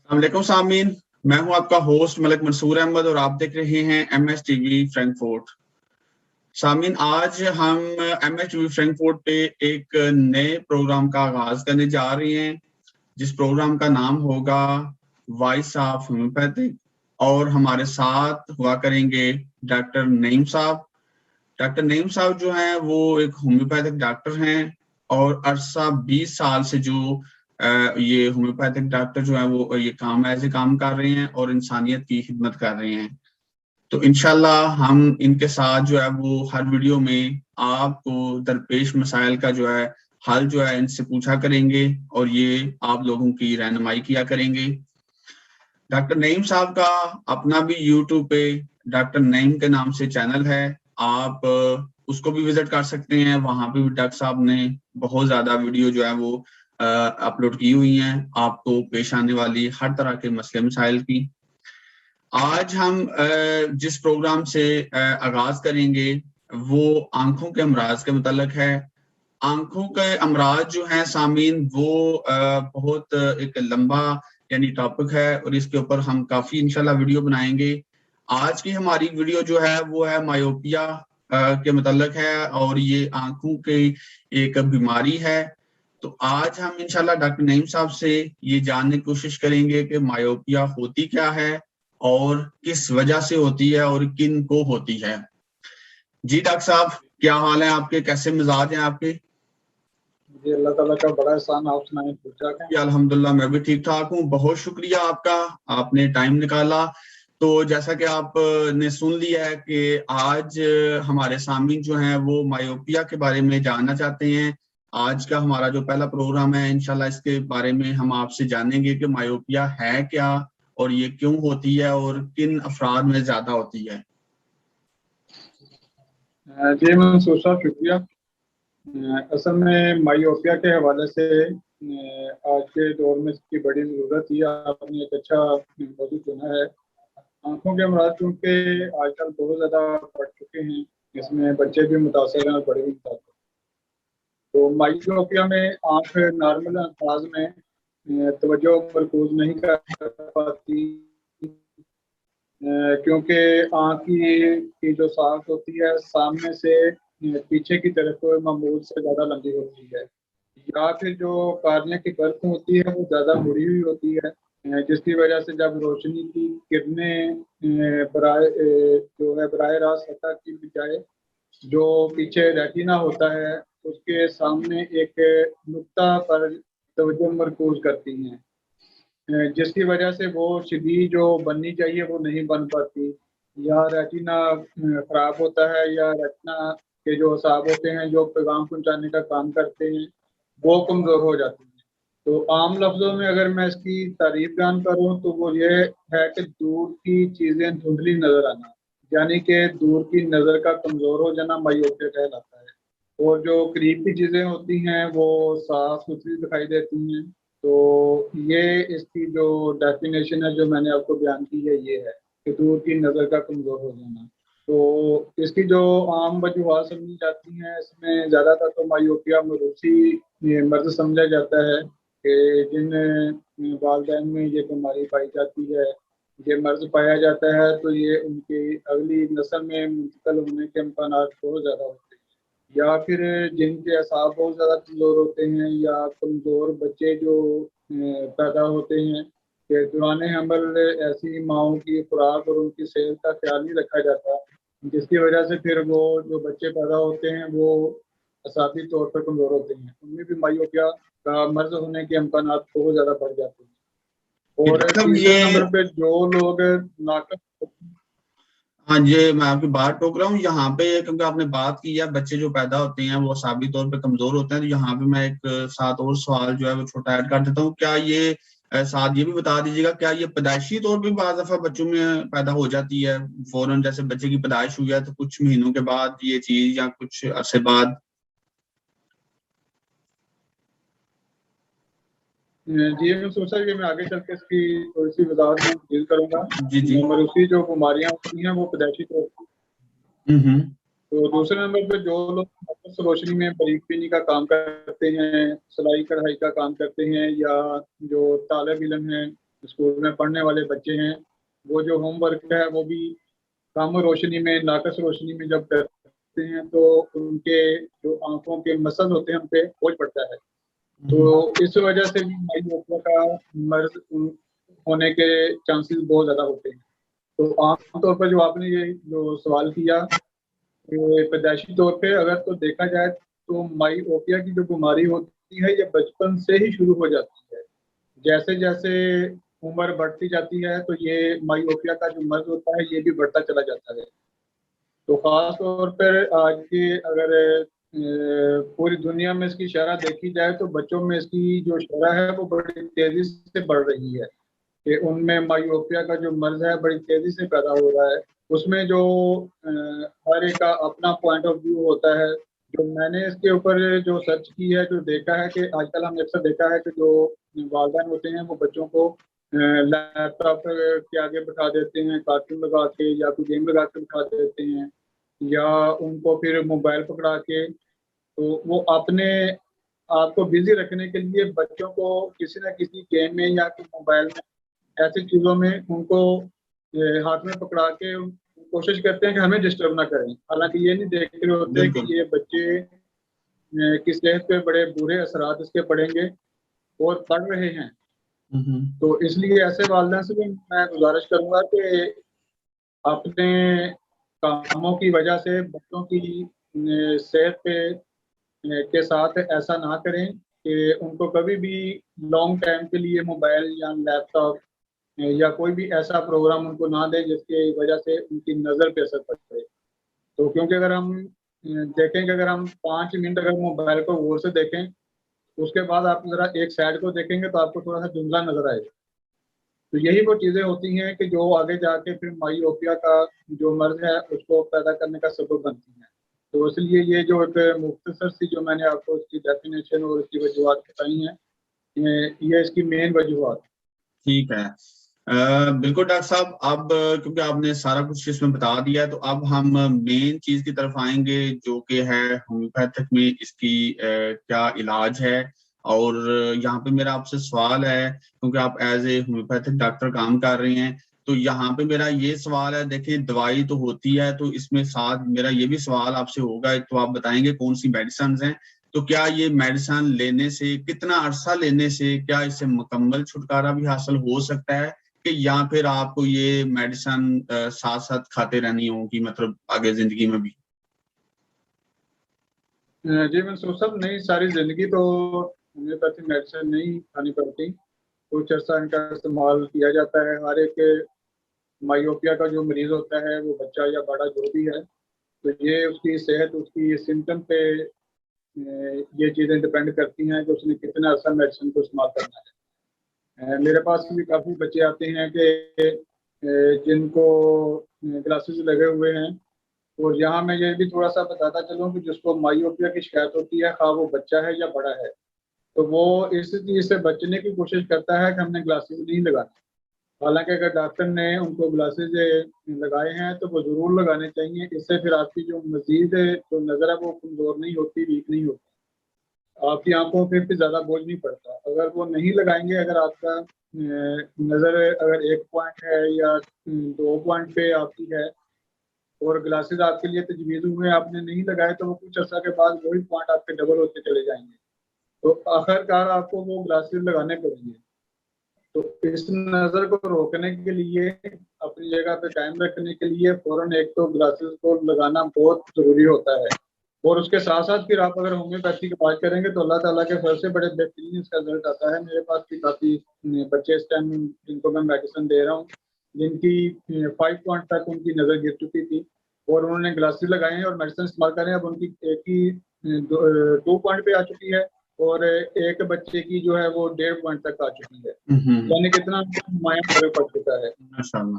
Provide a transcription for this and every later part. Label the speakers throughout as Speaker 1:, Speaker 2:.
Speaker 1: अस्सलामुअलैकुम सामीन। मैं हूं आपका होस्ट मलिक मंसूर अहमद और आप देख रहे हैं MS टीवी फ्रैंकफर्ट। सामीन, आज हम MS टीवी फ्रैंकफर्ट पे एक नए प्रोग्राम का आगाज करने जा रहे हैं, जिस प्रोग्राम का नाम होगा वॉइस ऑफ होम्योपैथिक। और हमारे साथ हुआ करेंगे डॉक्टर नईम साहब। डॉक्टर नईम साहब जो हैं वो एक होम्योपैथिक डॉक्टर हैं और अरसा 20 साल से जो ये होम्योपैथिक डॉक्टर जो है वो ये काम ऐसे काम कर रहे हैं और इंसानियत की खिदमत कर रहे हैं। तो इंशाल्लाह हम इनके साथ जो है वो हर वीडियो में आपको दरपेश मसाइल का जो है हल जो है इनसे पूछा करेंगे और ये आप लोगों की रहनुमाई किया करेंगे। डॉक्टर नईम साहब का अपना भी यूट्यूब पे डॉक्टर नईम के नाम से चैनल है, आप उसको भी विजिट कर सकते हैं। वहां पे भी डॉक्टर साहब ने बहुत ज्यादा वीडियो जो है वो अपलोड की हुई हैं आपको पेश आने वाली हर तरह के मसले मसाइल की। आज हम जिस प्रोग्राम से आगाज करेंगे वो आंखों के अमराज के मुतालिक है। आंखों के अमराज जो हैं सामीन वो बहुत एक लंबा यानी टॉपिक है और इसके ऊपर हम काफी इंशाल्लाह वीडियो बनाएंगे। आज की हमारी वीडियो जो है वो है मायोपिया के मुतालिक है और ये आंखों की एक बीमारी है। तो आज हम इंशाल्लाह डॉक्टर नईम साहब से ये जानने की कोशिश करेंगे कि मायोपिया होती क्या है और किस वजह से होती है और किन को होती है। जी डॉक्टर साहब, क्या हाल है आपके, कैसे मिजाज हैं आपके?
Speaker 2: जी अल्लाह ताला का बड़ा एहसान। आप सुनाएं, ठीक ठाक हैं?
Speaker 1: अल्हम्दुलिल्लाह मैं भी ठीक ठाक हूँ। बहुत शुक्रिया आपका, आपने टाइम निकाला। तो जैसा कि आप ने सुन लिया है कि आज हमारे सामीन जो हैं वो मायोपिया के बारे में जानना चाहते हैं। आज का हमारा जो पहला प्रोग्राम है इंशाल्लाह इसके बारे में हम आपसे जानेंगे कि मायोपिया है क्या और ये क्यों होती है और किन अफराद में ज्यादा होती है।
Speaker 2: जी मंसूर साहब, शुक्रिया। असल में मायोपिया के हवाले से आज के दौर में इसकी बड़ी ज़रूरत है। आपने एक अच्छा मौजूद चुना है। आंखों के अमराज चूँकि आजकल बहुत ज़्यादा बढ़ चुके हैं, इसमें बच्चे भी मुतासर हैं और बड़े भी मुतासर हैं। तो मायोपिया में आंख नॉर्मल अंदाज में तवज्जो मरकूज नहीं कर पाती, क्योंकि आँख की जो साख होती है सामने से पीछे की तरफ मामूल से ज़्यादा लंबी होती है, या फिर जो कार्निया की परत होती है वो ज़्यादा मुड़ी हुई होती है, जिसकी वजह से जब रोशनी की किरणें जो है बराह रास्त सतह की बजाय जो पीछे रेटिना होता है उसके सामने एक नुक्ता पर तवज्जो मरकूज करती हैं, जिसकी वजह से वो सीधी जो बननी चाहिए वो नहीं बन पाती, या रेटिना खराब होता है, या रेटिना के जो असाब होते हैं जो पैगाम पहुंचाने का काम करते हैं वो कमज़ोर हो जाते हैं। तो आम लफ्ज़ों में अगर मैं इसकी तारीफ बयान करूँ तो वो ये है कि दूर की चीज़ें धुंधली नज़र आना, यानी कि दूर की नज़र का कमज़ोर हो जाना मायोपिया कहलाता है। और जो करीब की चीज़ें होती हैं वो साफ सुथरी दिखाई देती हैं। तो ये इसकी जो डेफिनेशन है जो मैंने आपको बयान की है ये है कि दूर की नज़र का कमज़ोर हो जाना। तो इसकी जो आम वजूहात समझी जाती हैं इसमें ज़्यादातर तो मायोपिया मरूसी मर्ज़ समझा जाता है कि जिन वालिदैन में ये बीमारी पाई जाती है, ये मर्ज़ पाया जाता है तो ये उनकी अगली नस्ल में मुंतकिल होने के इम्कानात बहुत ज़्यादा होते हैं, या फिर जिनके असाब बहुत ज़्यादा कमज़ोर होते हैं, या कमज़ोर बच्चे जो पैदा होते हैं कि दौरान हमल ऐसी माँओं की खुराक और उनकी सेहत का ख्याल नहीं रखा जाता, जिसकी वजह से फिर वो जो बच्चे पैदा होते हैं वो असाबी तौर पर कमज़ोर होते हैं, उनमें भी मायोपिया का मर्ज़ होने के इम्कानात बहुत ज़्यादा बढ़ जाते हैं। और
Speaker 1: मतलब
Speaker 2: तीसरे
Speaker 1: ये
Speaker 2: नंबर पे जो लोग नाकस,
Speaker 1: हाँ जी, मैं आपकी बात टोक रहा हूँ यहाँ पे क्योंकि आपने बात की है बच्चे जो पैदा होते हैं वो साबित तौर पे कमजोर होते हैं। तो यहाँ पे मैं एक साथ और सवाल जो है वो छोटा ऐड कर देता हूँ। क्या ये साथ ये भी बता दीजिएगा, क्या ये पैदाइशी तौर पे बाज़ दफा बच्चों में पैदा हो जाती है फौरन, जैसे बच्चे की पैदाइश हुई है तो कुछ महीनों के बाद ये चीज या कुछ अरसे बाद?
Speaker 2: जी मैं सोचा कि मैं आगे चल के इसकी थोड़ी सी वजाहत में डील करूँगा।
Speaker 1: जी जी।
Speaker 2: मरूसी जो बीमारियाँ होती हैं वो पैदाइशी तौर पर।
Speaker 1: हम्म।
Speaker 2: तो दूसरे नंबर पे जो लोग फोकस रोशनी में बारीक बीनी का काम करते हैं, सिलाई कढ़ाई का काम करते हैं, या जो तालिब इल्म हैं स्कूल में पढ़ने वाले बच्चे हैं, वो जो होमवर्क है वो भी कम रोशनी में, नाकस रोशनी में जब करते हैं तो उनके जो आंखों के मसल होते हैं उन पे बोझ पड़ता है। तो इस वजह से भी माइओपिया का मर्ज होने के चांसेस बहुत ज़्यादा होते हैं। तो आमतौर पर जो आपने ये जो सवाल किया, पैदाइशी तौर पे अगर तो देखा जाए तो माइओपिया की जो बीमारी होती है ये बचपन से ही शुरू हो जाती है। जैसे जैसे उम्र बढ़ती जाती है तो ये माइओपिया का जो मर्ज होता है ये भी बढ़ता चला जाता है। तो खास तौर पर आज के अगर पूरी दुनिया में इसकी शरह देखी जाए तो बच्चों में इसकी जो शरह है वो बड़ी तेजी से बढ़ रही है कि उनमें माइओपिया का जो मर्ज है बड़ी तेजी से पैदा हो रहा है। उसमें जो हर एक का अपना पॉइंट ऑफ व्यू होता है। जो मैंने इसके ऊपर जो सर्च की है, जो देखा है कि आजकल हमने अक्सर देखा है कि जो वालिदैन होते हैं वो बच्चों को लैपटॉप के आगे बिठा देते हैं, कार्टून लगा के या कोई गेम लगा के बिठा देते हैं, या उनको फिर मोबाइल पकड़ा के, तो वो अपने आप को बिजी रखने के लिए बच्चों को किसी न किसी गेम में या मोबाइल में ऐसी चीज़ों में उनको हाथ में पकड़ा के कोशिश करते हैं कि हमें डिस्टर्ब ना करें। हालांकि ये नहीं देख रहे होते कि ये बच्चे की सेहत पे बड़े बुरे असरात इसके पड़ेंगे और पड़ रहे हैं। तो इसलिए ऐसे वालिदैन से भी मैं गुजारिश करूंगा कि अपने कामों की वजह से बच्चों की सेहत पे के साथ ऐसा ना करें कि उनको कभी भी लॉन्ग टाइम के लिए मोबाइल या लैपटॉप या कोई भी ऐसा प्रोग्राम उनको ना दें जिसकी वजह से उनकी नज़र पे असर पड़े। तो क्योंकि अगर हम देखें कि अगर हम 5 मिनट अगर मोबाइल को गौर से देखें, उसके बाद आप ज़रा एक साइड को देखेंगे तो आपको थोड़ा-सा धुंधला नज़र आएगा। तो यही वो चीज़ें होती हैं कि जो आगे जाके फिर माइओपिया का जो मर्ज़ है उसको पैदा करने का सबब बनती हैं। तो इसलिए ये जो एक मुख्तसर सी जो मैंने आपको इसकी डेफिनेशन और इसकी वजूहात बताई हैं, ये इसकी मेन वजूहात।
Speaker 1: ठीक है। बिल्कुल डॉक्टर साहब, अब क्योंकि आपने सारा कुछ इसमें बता दिया है तो अब हम मेन चीज की तरफ आएंगे जो कि है होम्योपैथिक में इसकी क्या इलाज है। और यहाँ पे मेरा आपसे सवाल है, क्योंकि आप एज ए होम्योपैथिक डॉक्टर काम कर रहे हैं, तो यहाँ पे मेरा ये सवाल है, देखिए दवाई तो होती है तो इसमें साथ मेरा ये भी सवाल आपसे होगा, एक तो आप बताएंगे कौन सी मेडिसिन हैं, तो क्या ये मेडिसिन लेने से, कितना अरसा लेने से क्या इससे मुकम्मल छुटकारा भी हासिल हो सकता है, कि या फिर आपको ये मेडिसिन साथ साथ खाते रहनी होगी, मतलब आगे जिंदगी में भी?
Speaker 2: जी मैं सब नहीं, सारी जिंदगी तो होम्योपैथी मेडिसिन नहीं खानी पड़ती, कुछ अर्सा इनका इस्तेमाल किया जाता है। हर एक माइओपिया का जो मरीज होता है वो बच्चा या बड़ा जो भी है, तो ये उसकी सेहत, उसकी सिम्टम पे ये चीज़ें डिपेंड करती हैं कि उसने कितना अर्सा मेडिसिन को इस्तेमाल करना है। मेरे पास भी काफ़ी बच्चे आते हैं कि जिनको ग्लासेस लगे हुए हैं, और यहाँ मैं ये भी थोड़ा सा बताता चलूँ कि जिसको माइओपिया की शिकायत होती है, खा वो बच्चा है या बड़ा है, तो वो इस चीज़ से बचने की कोशिश करता है कि हमने ग्लासेस नहीं लगाने। हालांकि अगर डॉक्टर ने उनको ग्लासेस लगाए हैं तो वो ज़रूर लगाने चाहिए। इससे फिर आपकी जो मज़ीद जो नज़र है वो कमज़ोर नहीं होती, वीक नहीं होती, आपकी आंखों पे फिर ज़्यादा बोझ नहीं पड़ता। अगर वो नहीं लगाएंगे, अगर आपका नज़र अगर 1 पॉइंट है या 2 पॉइंट पे आपकी है और ग्लासेस आपके लिए तजवीज़ हुए, आपने नहीं लगाए, तो वो कुछ अर्सा के बाद वही पॉइंट आपके डबल होते चले जाएंगे। तो आखिरकार आपको वो ग्लासेस लगाने पड़ेंगे। तो इस नज़र को रोकने के लिए, अपनी जगह पे कायम रखने के लिए फ़ौरन एक तो ग्लासेस को लगाना बहुत ज़रूरी होता है। और उसके साथ-साथ फिर आप अगर होम्योपैथी की बात करेंगे तो अल्लाह ताला के फज़ल से बड़े बेहतरीन इसका रिज़ल्ट आता है। मेरे पास भी काफ़ी बच्चे इस टाइम जिनको मैं मेडिसिन दे रहा हूँ, जिनकी 5 पॉइंट तक उनकी नज़र गिर चुकी थी और उन्होंने ग्लासेस लगाए हैं और मेडिसिन इस्तेमाल कर रहे हैं। अब उनकी एक ही 2 पॉइंट पे आ चुकी है और एक बच्चे की जो है वो 1.5 पॉइंट तक आ चुकी है। यानी कितना नुमायाँ फ़र्क पड़ चुका है।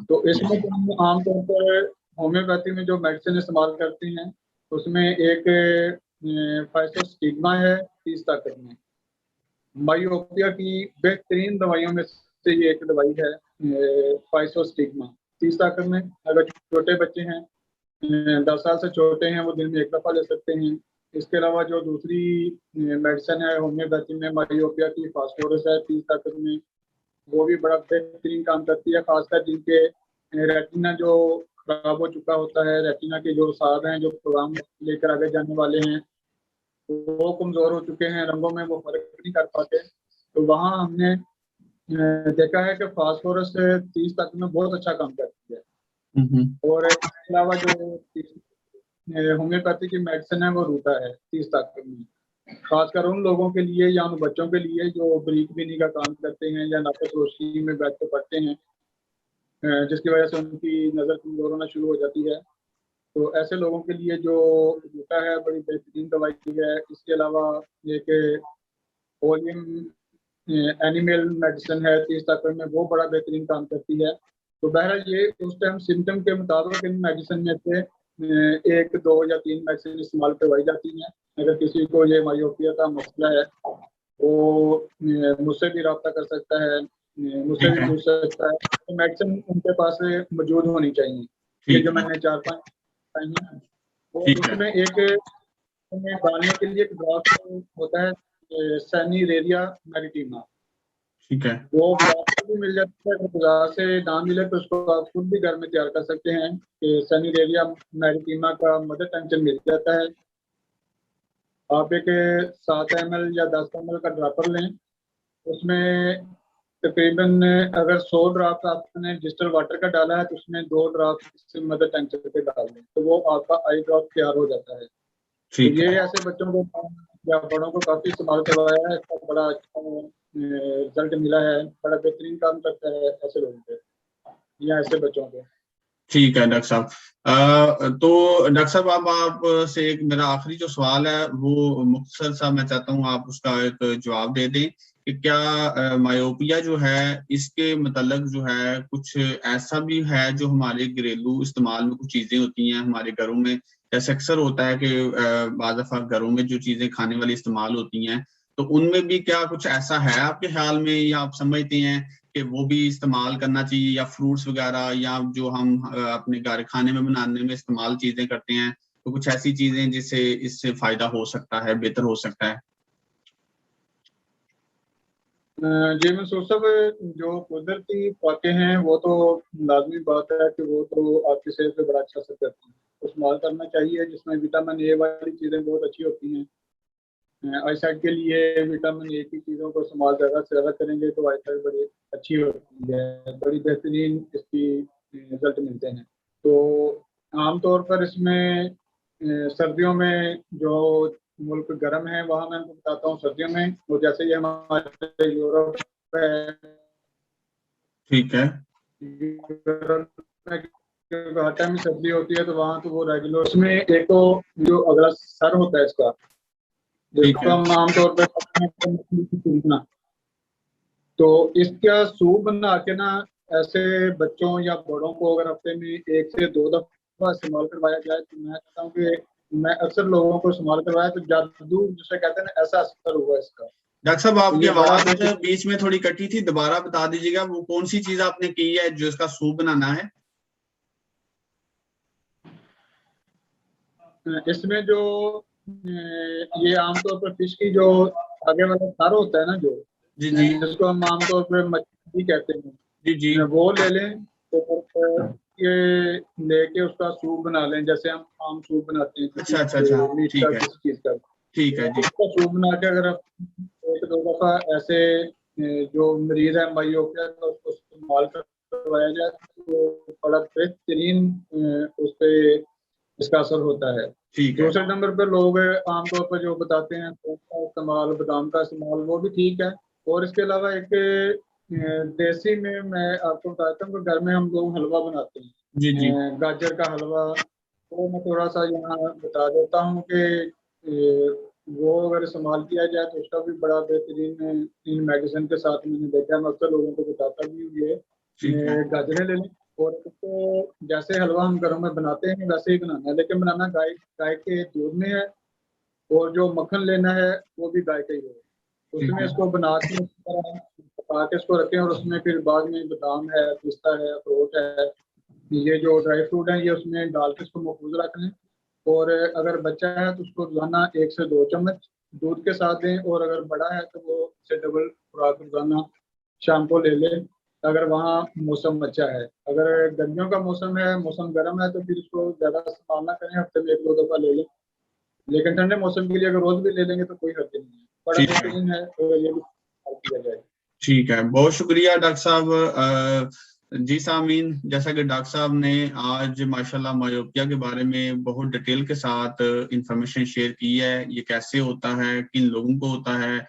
Speaker 2: तो इसमें तो हम आमतौर पर होम्योपैथी में जो मेडिसिन इस्तेमाल करते हैं, उसमें एक फाइसोस्टिग्मा है 30 ताकत में। माइओपिया की बेहतरीन दवाइयों में से ये एक दवाई है फाइसोस्टिग्मा 30 ताकत में। अगर छोटे बच्चे हैं 10 साल से छोटे हैं, वो दिन में 1 दफ़ा ले सकते हैं। इसके अलावा जो दूसरी मेडिसिन है होम्योपैथी में माइओपिया की, फास्फोरस है 30 ताकत में। वो भी बड़ा बेहतरीन काम करती है, खासकर जिनके रेटिना जो खराब हो चुका होता है, रेटिना के जो साथ हैं जो प्रोग्राम लेकर आगे जाने वाले हैं वो कमजोर हो चुके हैं, रंगों में वो फर्क नहीं कर पाते, तो वहाँ हमने देखा है कि फास्फोरस 30 तक में बहुत अच्छा काम करती है। और इसके अलावा जो होम्योपैथी की मेडिसिन है वो रूटा है 30 तक में, खासकर उन लोगों के लिए या उन बच्चों के लिए जो बरीक बीनी का काम करते हैं या नापस रोशनी में बैठ के पढ़ते हैं, जिसकी वजह से उनकी नज़र कमजोर होना शुरू हो जाती है। तो ऐसे लोगों के लिए जो रूटा है बड़ी बेहतरीन दवाई है। इसके अलावा एक ओलियम एनिमल मेडिसिन है 30 ताकत में, वो बड़ा बेहतरीन काम करती है। तो बहरहाल ये उस टाइम सिम्टम के मुताबिक इन मेडिसिन में से 1, 2 या 3 मेडिसिन इस्तेमाल करवाई जाती हैं। अगर किसी को ये मायोपिया का मसला है वो मुझसे भी रब्ता कर सकता है, मुझसे भी पूछ सकता है। तो मेडिसिन उनके पास मौजूद होनी चाहिए, ये जो मैंने 4-5 बताई हैं। और उसमें एक डालने के लिए एक ड्रॉप होता है सैनिरेरिया मैरिटीमा,
Speaker 1: ठीक है,
Speaker 2: वो बाजार भी मिल जाता है। अगर बाजार से ना मिले तो उसको आप खुद भी घर में तैयार कर सकते हैं कि सैनिरेरिया मैरिटीमा का मदर टेंशन मिल जाता है। आप एक 7 ml या 10 ml का ड्रॉपर लें, उसमें तकरीबन अगर 100 ड्रॉप आपने डिस्टिल वाटर का डाला है तो उसमें 2 ड्रॉप मदर टेंशन के डाल दें, तो वो आपका आई ड्रॉप तैयार हो जाता है। तो ये ऐसे बच्चों को या बड़ों को काफी इस्तेमाल करवाया है, इसका बड़ा अच्छा रिजल्ट मिला है, बड़ा बेहतरीन काम करता है ऐसे लोगों पे या ऐसे बच्चों पे।
Speaker 1: ठीक है डॉक्टर साहब। तो डॉक्टर साहब अब आप से एक मेरा आखिरी जो सवाल है वो मुख्तसर सा मैं चाहता हूँ आप उसका एक जवाब दे दें कि क्या मायोपिया जो है इसके मतलब जो है कुछ ऐसा भी है जो हमारे घरेलू इस्तेमाल में कुछ चीजें होती हैं हमारे घरों में, जैसे अक्सर होता है कि बाज़ दफा घरों में जो चीजें खाने वाली इस्तेमाल होती हैं तो उनमें भी क्या कुछ ऐसा है आपके ख्याल में या आप समझते हैं कि वो भी इस्तेमाल करना चाहिए, या फ्रूट्स वगैरह या जो हम अपने घर खाने में बनाने में इस्तेमाल चीजें करते हैं तो कुछ ऐसी चीजें जिससे इससे फायदा हो सकता है, बेहतर हो सकता है?
Speaker 2: जी मंसूर साहब, जो कुदरती फाके हैं वो तो लाजमी बात है कि वो तो आपकी सेहत पे बड़ा अच्छा असर करती है, तो इस्तेमाल करना चाहिए, जिसमें विटामिन ए वाली चीज़ें बहुत अच्छी होती हैं। आई साइट के लिए विटामिन ए की चीज़ों को इस्तेमाल ज़्यादा से ज़्यादा करेंगे तो आई साइट बड़ी अच्छी होती है, बड़ी बेहतरीन इसकी रिजल्ट मिलते हैं। तो आमतौर पर इसमें सर्दियों में जो मुल्क गर्म है वहाँ मैं आपको बताता हूँ सर्दियों में, तो जैसे ये हमारे यूरोप है,
Speaker 1: ठीक है,
Speaker 2: यूरोप में हर टाइम सर्दी होती है तो वहाँ तो वो रेगुलर उसमें एक तो जो अगला सर होता है इसका,
Speaker 1: ठीक
Speaker 2: जिसको
Speaker 1: है,
Speaker 2: हम आमतौर पर तो इसका सूप बना के ना ऐसे बच्चों या बड़ों को अगर हफ्ते में 1 से 2 दफा इस्तेमाल करवाया जाए तो मैं कहता हूँ कि मैं अक्सर लोगों को इस्तेमाल करवाया तो जादू जिसे कहते हैं ना ऐसा असर हुआ इसका।
Speaker 1: डॉक्टर साहब
Speaker 2: तो
Speaker 1: आपकी
Speaker 2: ये बड़ा
Speaker 1: आवाज
Speaker 2: बेहतर
Speaker 1: बीच में थोड़ी कटी थी, दोबारा बता दीजिएगा वो कौन सी चीज आपने की है जो इसका सूप बनाना है?
Speaker 2: इसमें जो ये आमतौर पर फिश की जो आगे वाला सर होता है ना जो
Speaker 1: जी जी
Speaker 2: जिसको हम आमतौर पर मछली कहते
Speaker 1: जी जी।
Speaker 2: हैं, वो ले लें तो ये लेके उसका सूप बना लें, जैसे हम आम सूप बनाते हैं
Speaker 1: अच्छा
Speaker 2: किसी
Speaker 1: अच्छा अच्छा,
Speaker 2: मीट का
Speaker 1: ठीक है,
Speaker 2: किसी चीज का,
Speaker 1: ठीक है जी।
Speaker 2: उसका सूप बना के अगर आप 1-2 दफा ऐसे जो मरीज है मायोपिया का उसको इस्तेमाल करवाया जाए तो बड़ा बेहतरीन उस पर इसका असर होता है।
Speaker 1: ठीक है,
Speaker 2: दूसरे नंबर पर लोग आमतौर पर जो बताते हैं सौंफ का इस्तेमाल, बादाम का इस्तेमाल, वो भी ठीक है। और इसके अलावा एक देसी में मैं आपको बताता हूँ कि घर में हम लोग हलवा बनाते हैं,
Speaker 1: जी जी,
Speaker 2: गाजर का हलवा, वो मैं थोड़ा सा यहाँ बता देता हूँ कि वो अगर इस्तेमाल किया जाए तो उसका भी बड़ा बेहतरीन इन मेडिसिन के साथ मैंने देखा है, मैं अक्सर लोगों को बताता भी हूँ ये
Speaker 1: ठीक है,
Speaker 2: गाजरें ले लें और उसको जैसे हलवा हम घरों में बनाते हैं वैसे ही बनाना है, लेकिन बनाना गाय गाय के दूध में है और जो मक्खन लेना है वो भी गाय का ही है।
Speaker 1: ठीक
Speaker 2: उसमें
Speaker 1: है,
Speaker 2: इसको बना के पका के इसको रखें और उसमें फिर बाद में बादाम है, पिस्ता है, अखरोट है, ये जो ड्राई फ्रूट है ये उसमें डाल के इसको महफूज रख लें। और अगर बच्चा है तो उसको रोजाना 1 से 2 चम्मच दूध के साथ दें, और अगर बड़ा है तो वो से डबल खुराक रोजाना शाम को ले लें अगर वहाँ मौसम अच्छा है। अगर गर्मियों का मौसम है, मौसम गर्म है, तो फिर उसको ज़्यादा इस्तेमाल ना करें, हफ्ते में 1-2 दफ़ा ले लें। लेकिन ठंडे मौसम के लिए अगर रोज़ भी ले लेंगे तो कोई हर्ज नहीं है, बड़ा
Speaker 1: ठीक है,
Speaker 2: बेहतरीन है, तो ये भी किया जाए।
Speaker 1: ठीक है, बहुत शुक्रिया डॉक्टर साहब। जी सामीन, जैसा कि डॉक्टर साहब ने आज माशाल्लाह मायोपिया के बारे में बहुत डिटेल के साथ इंफॉर्मेशन शेयर की है, ये कैसे होता है, किन लोगों को होता है,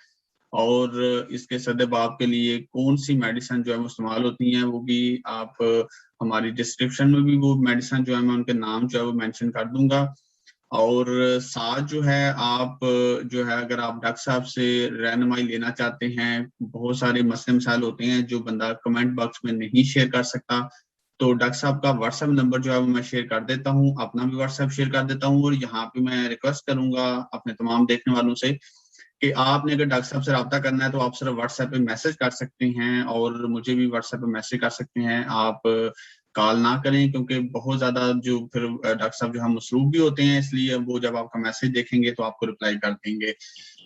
Speaker 1: और इसके सद्देबाब के लिए कौन सी मेडिसिन जो है वो इस्तेमाल होती हैं, वो भी आप हमारी डिस्क्रिप्शन में भी वो मेडिसिन जो है मैं उनके नाम जो है वो मेंशन कर दूंगा। और साथ जो है आप जो है अगर आप डॉक्टर साहब से रहनुमाई लेना चाहते हैं, बहुत सारे मसले मसाइल होते हैं जो बंदा कमेंट बॉक्स में नहीं शेयर कर सकता, तो डॉक्टर साहब का व्हाट्सएप नंबर जो है वो मैं शेयर कर देता हूँ, अपना भी व्हाट्सएप शेयर कर देता हूँ। और यहाँ पे मैं रिक्वेस्ट करूंगा अपने तमाम देखने वालों से कि आपने अगर डॉक्टर साहब से रब्ता करना है तो आप सिर्फ व्हाट्सएप पे मैसेज कर सकते हैं, और मुझे भी व्हाट्सएप पे मैसेज कर सकते हैं। आप कॉल ना करें, क्योंकि बहुत ज्यादा जो फिर डॉक्टर साहब जो हम मसरूफ भी होते हैं, इसलिए वो जब आपका मैसेज देखेंगे तो आपको रिप्लाई कर देंगे।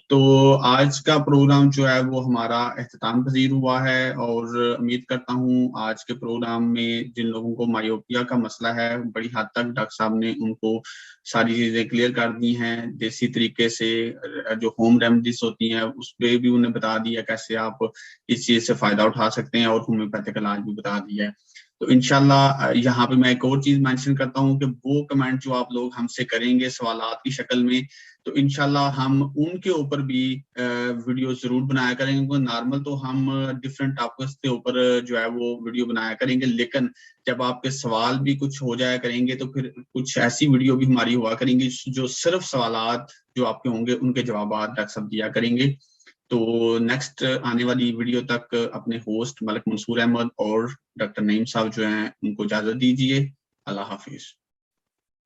Speaker 1: तो आज का प्रोग्राम जो है वो हमारा इख्तिताम पजीर हुआ है, और उम्मीद करता हूँ आज के प्रोग्राम में जिन लोगों को मायोपिया का मसला है, बड़ी हद तक डॉक्टर साहब ने उनको सारी चीजें क्लियर कर दी हैं। देसी तरीके से जो होम रेमेडीज होती हैं उस पर भी उन्हें बता दिया कैसे आप इस चीज से फायदा उठा सकते हैं, और होम्योपैथिक इलाज भी बता दिया है। तो इंशाल्लाह यहाँ पे मैं एक और चीज मेंशन करता हूँ कि वो कमेंट जो आप लोग हमसे करेंगे सवालात की शक्ल में, तो इंशाल्लाह हम उनके ऊपर भी वीडियो जरूर बनाया करेंगे, क्योंकि नॉर्मल तो हम डिफरेंट टॉपिक्स के ऊपर जो है वो वीडियो बनाया करेंगे, लेकिन जब आपके सवाल भी कुछ हो जाया करेंगे तो फिर कुछ ऐसी वीडियो भी हमारी हुआ करेंगी जो सिर्फ सवालात जो आपके होंगे उनके जवाब डॉक्टर साहब दिया करेंगे। तो नेक्स्ट आने वाली वीडियो तक अपने होस्ट मलिक मंसूर अहमद और डॉक्टर नईम साहब जो हैं उनको इजाजत दीजिए। अल्लाह हाफिज।